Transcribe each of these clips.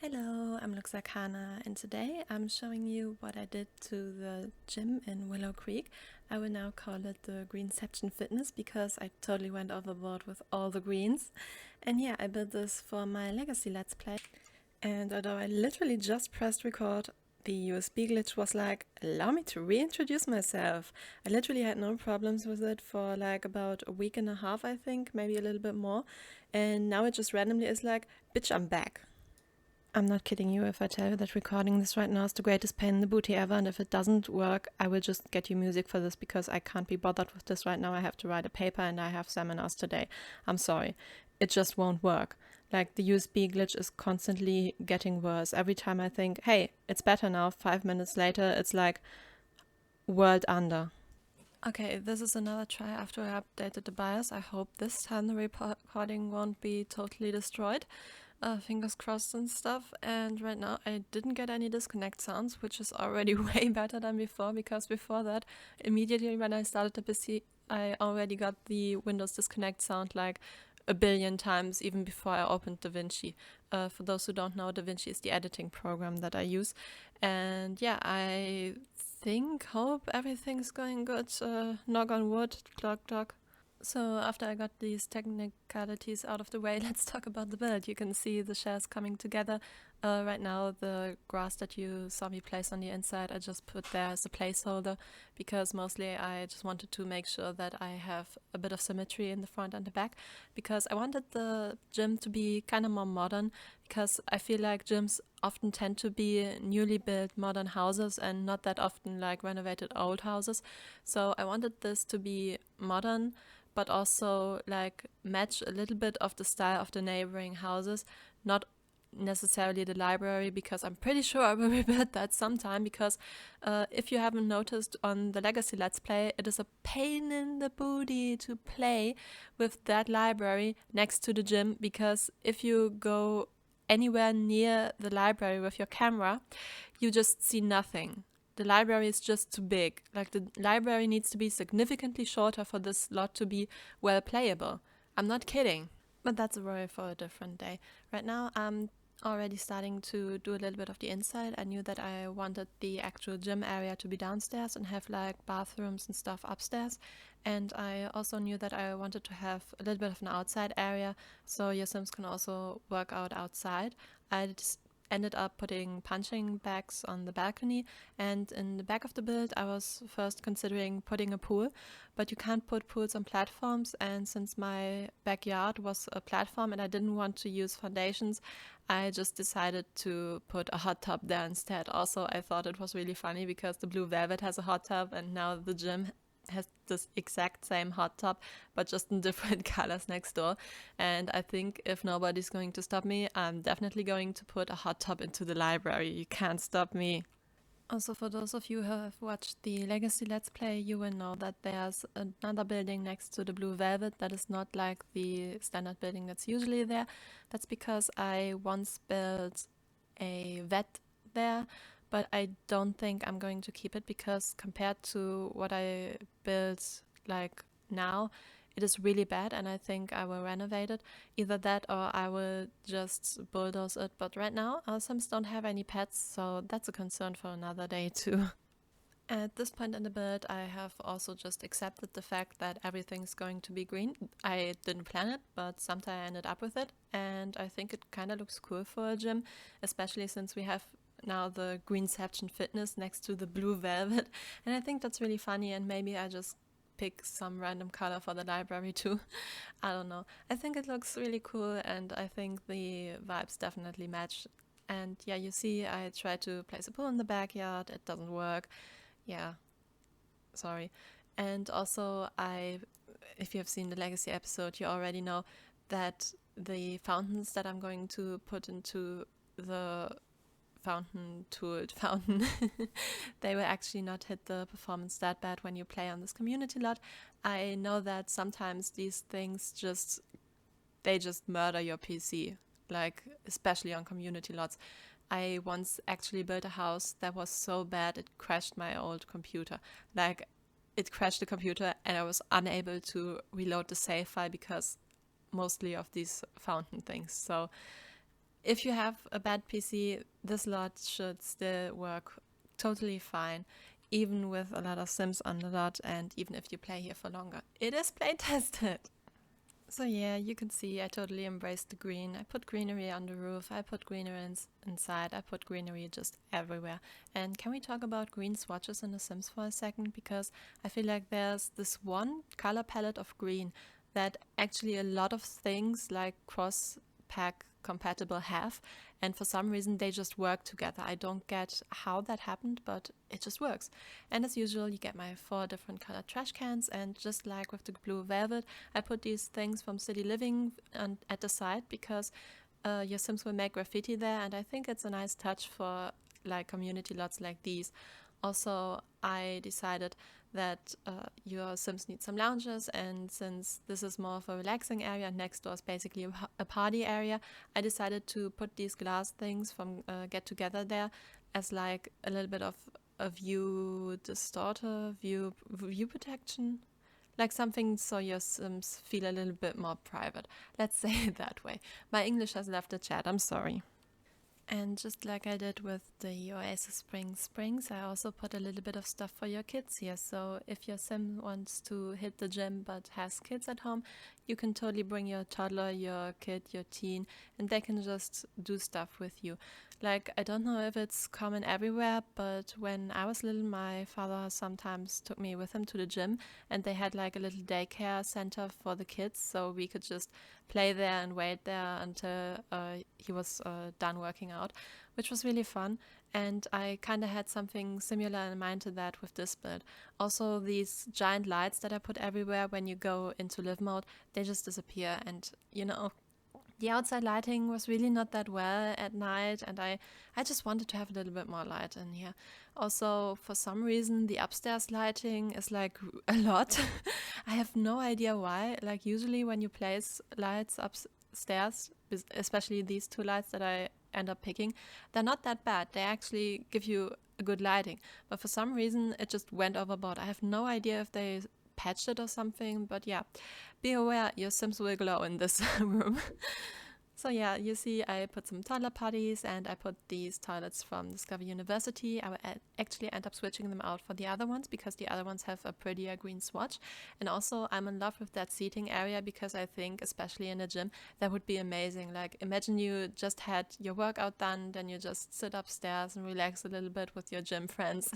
Hello, I'm Luxakana, and today I'm showing you what I did to the gym in Willow Creek. I will now call it the Greenception Fitness because I totally went overboard with all the greens. And yeah, I built this for my Legacy Let's Play. And although I literally just pressed record, the USB glitch was like, allow me to reintroduce myself. I literally had no problems with it for like about a week and a half, I think, maybe a little bit more. And now it just randomly is like, bitch, I'm back. I'm not kidding you if I tell you that recording this right now is the greatest pain in the booty ever, and if it doesn't work, I will just get you music for this because I can't be bothered with this right now. I have to write a paper and I have seminars today. I'm sorry. It just won't work. Like, the USB glitch is constantly getting worse. Every time I think, hey, it's better now, 5 minutes later, it's like, world under. Okay, this is another try after I updated the BIOS. I hope this time the recording won't be totally destroyed. Fingers crossed and stuff. And right now I didn't get any disconnect sounds, which is already way better than before, because before that, immediately when I started the PC, I already got the Windows disconnect sound like a billion times even before I opened DaVinci. For those who don't know, DaVinci is the editing program that I use. And yeah, I hope everything's going good. Knock on wood, clock, clock. So after I got these technicalities out of the way, let's talk about the build. You can see the shells coming together. Right now, the grass that you saw me place on the inside, I just put there as a placeholder because mostly I just wanted to make sure that I have a bit of symmetry in the front and the back, because I wanted the gym to be kind of more modern, because I feel like gyms often tend to be newly built modern houses and not that often like renovated old houses. So I wanted this to be modern, but also like match a little bit of the style of the neighboring houses, not necessarily the library, because I'm pretty sure I will rebuild that sometime, because if you haven't noticed on the Legacy Let's Play, it is a pain in the booty to play with that library next to the gym, because if you go anywhere near the library with your camera, you just see nothing. The library is just too big. Like, the library needs to be significantly shorter for this lot to be well playable. I'm not kidding. But that's a worry for a different day. Right now, I'm already starting to do a little bit of the inside. I knew that I wanted the actual gym area to be downstairs and have like bathrooms and stuff upstairs. And I also knew that I wanted to have a little bit of an outside area so your Sims can also work out outside. I just ended up putting punching bags on the balcony, and in the back of the build I was first considering putting a pool, but you can't put pools on platforms, and since my backyard was a platform and I didn't want to use foundations, I just decided to put a hot tub there instead. Also, I thought it was really funny because the Blue Velvet has a hot tub and now the gym has this exact same hot tub, but just in different colors next door. And I think if nobody's going to stop me, I'm definitely going to put a hot tub into the library. You can't stop me. Also, for those of you who have watched the Legacy Let's Play, you will know that there's another building next to the Blue Velvet that is not like the standard building that's usually there. That's because I once built a vet there, but I don't think I'm going to keep it, because compared to what I built like now, it is really bad, and I think I will renovate it. Either that or I will just bulldoze it. But right now, our Sims don't have any pets, so that's a concern for another day too. At this point in the build, I have also just accepted the fact that everything's going to be green. I didn't plan it, but somehow I ended up with it, and I think it kind of looks cool for a gym, especially since we have now the Greenception Fitness next to the Blue Velvet, and I think that's really funny, and maybe I just pick some random color for the library too. I don't know. I think it looks really cool, and I think the vibes definitely match. And yeah, you see, I tried to place a pool in the backyard. It doesn't work. Yeah, sorry. And also, if you have seen the Legacy episode, you already know that the fountains that I'm going to put into the fountain, they will actually not hit the performance that bad when you play on this community lot. I know that sometimes these things just murder your PC, like especially on community lots. I once actually built a house that was so bad it crashed my old computer. Like, it crashed the computer and I was unable to reload the save file because mostly of these fountain things. So if you have a bad PC, this lot should still work totally fine, even with a lot of sims on the lot, and even if you play here for longer. It is play tested. So yeah, you can see I totally embraced the green. I put greenery on the roof, I put greenery inside, I put greenery just everywhere. And can we talk about green swatches in The Sims for a second? Because I feel like there's this one color palette of green that actually a lot of things like cross-pack compatible have, and for some reason they just work together. I don't get how that happened, but it just works. And as usual, you get my 4 different colored trash cans, and just like with the blue velvet, I put these things from City Living at the side because your Sims will make graffiti there, and I think it's a nice touch for like community lots like these. Also, I decided that your Sims need some lounges, and since this is more of a relaxing area and next door is basically a party area, I decided to put these glass things from Get Together there as like a little bit of a view distorter, view protection, like something so your Sims feel a little bit more private. Let's say it that way. My English has left the chat, I'm sorry. And just like I did with the Oasis Springs, I also put a little bit of stuff for your kids here. So if your sim wants to hit the gym but has kids at home, you can totally bring your toddler, your kid, your teen, and they can just do stuff with you. Like, I don't know if it's common everywhere, but when I was little, my father sometimes took me with him to the gym, and they had like a little daycare center for the kids, so we could just play there and wait there until he was done working out, which was really fun. And I kind of had something similar in mind to that with this build. Also, these giant lights that I put everywhere, when you go into live mode, they just disappear. And you know, the outside lighting was really not that well at night, and I just wanted to have a little bit more light in here. Also, for some reason, the upstairs lighting is like a lot. I have no idea why. Like, usually when you place lights upstairs, especially these 2 lights that I end up picking, they're not that bad. They actually give you a good lighting. But for some reason, it just went overboard. I have no idea if they patched it or something, but yeah, be aware your Sims will glow in this room. So yeah, you see I put some toddler potties, and I put these toilets from Discover University. I will actually end up switching them out for the other ones because the other ones have a prettier green swatch. And also I'm in love with that seating area because I think, especially in a gym, that would be amazing. Like, imagine you just had your workout done, then you just sit upstairs and relax a little bit with your gym friends.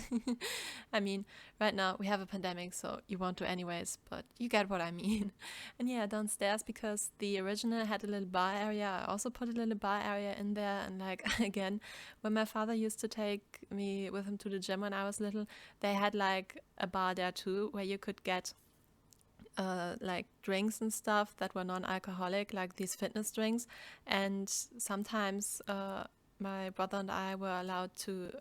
I mean, right now we have a pandemic, so you won't do anyways, but you get what I mean. And yeah, downstairs, because the original had a little bar area, I also put a little bar area in there. And like, again, when my father used to take me with him to the gym when I was little, they had like a bar there too, where you could get like drinks and stuff that were non-alcoholic, like these fitness drinks. And sometimes my brother and I were allowed to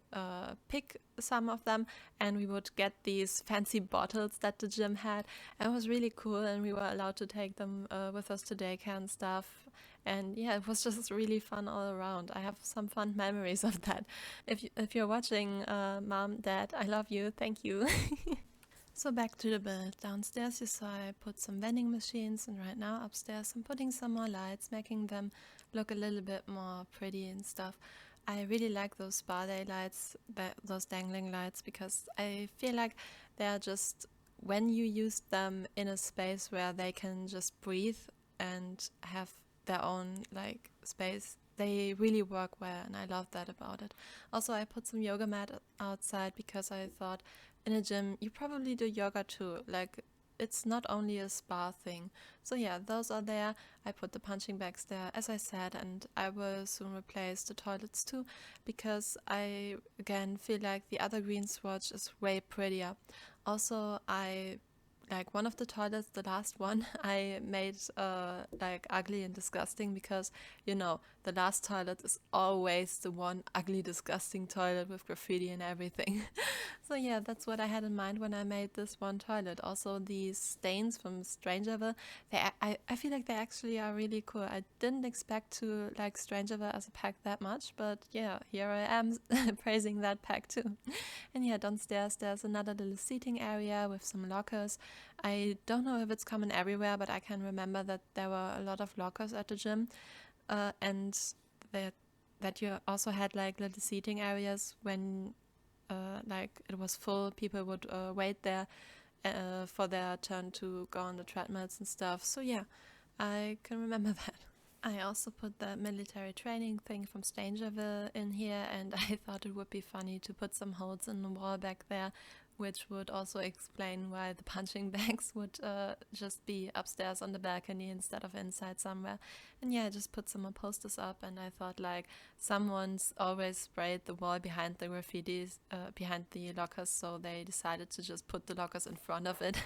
pick some of them, and we would get these fancy bottles that the gym had. And it was really cool, and we were allowed to take them with us to daycare and stuff. And yeah, it was just really fun all around. I have some fun memories of that. If you're watching, Mom, Dad, I love you. Thank you. So back to the build. Downstairs you saw I put some vending machines, and right now upstairs I'm putting some more lights, making them look a little bit more pretty and stuff. I really like those spa day lights, those dangling lights, because I feel like they're just, when you use them in a space where they can just breathe and have their own like space, they really work well, and I love that about it. Also, I put some yoga mat outside because I thought in a gym you probably do yoga too, like it's not only a spa thing. So yeah, those are there. I put the punching bags there, as I said, and I will soon replace the toilets too, because I again feel like the other green swatch is way prettier. Also, I like one of the toilets, the last one, I made like ugly and disgusting, because you know the last toilet is always the one ugly, disgusting toilet with graffiti and everything. So yeah, that's what I had in mind when I made this one toilet. Also, these stains from Strangerville, I feel like they actually are really cool. I didn't expect to like Strangerville as a pack that much, but yeah, here I am praising that pack too. And yeah, downstairs there's another little seating area with some lockers. I don't know if it's common everywhere, but I can remember that there were a lot of lockers at the gym. And that you also had like little seating areas when like it was full. People would wait there for their turn to go on the treadmills and stuff. So yeah, I can remember that. I also put the military training thing from Stangerville in here, and I thought it would be funny to put some holes in the wall back there, which would also explain why the punching bags would just be upstairs on the balcony instead of inside somewhere. And yeah, I just put some more posters up, and I thought like someone's always sprayed the wall behind the graffitis, behind the lockers, so they decided to just put the lockers in front of it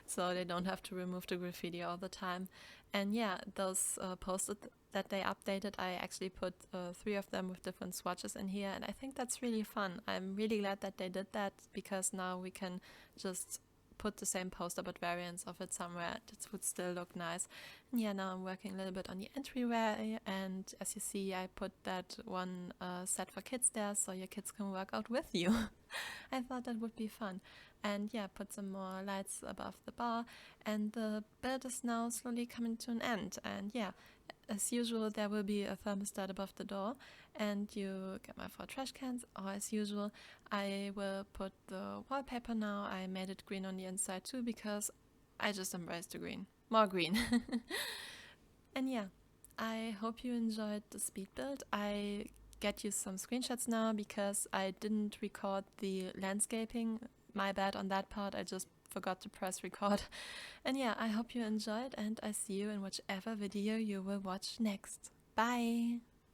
so they don't have to remove the graffiti all the time. And yeah, those posters that they updated, I actually put 3 of them with different swatches in here, and I think that's really fun. I'm really glad that they did that, because now we can just put the same poster but variants of it somewhere. It would still look nice. And yeah, now I'm working a little bit on the entryway, and as you see, I put that one set for kids there so your kids can work out with you. I thought that would be fun. And yeah, put some more lights above the bar, and the build is now slowly coming to an end. And yeah, as usual, there will be a thermostat above the door, and you get my 4 trash cans, or as usual, I will put the wallpaper now. I made it green on the inside too, because I just embraced the green. More green. And yeah, I hope you enjoyed the speed build. I get you some screenshots now because I didn't record the landscaping. My bad on that part, I just forgot to press record. And yeah, I hope you enjoyed, and I see you in whichever video you will watch next. Bye!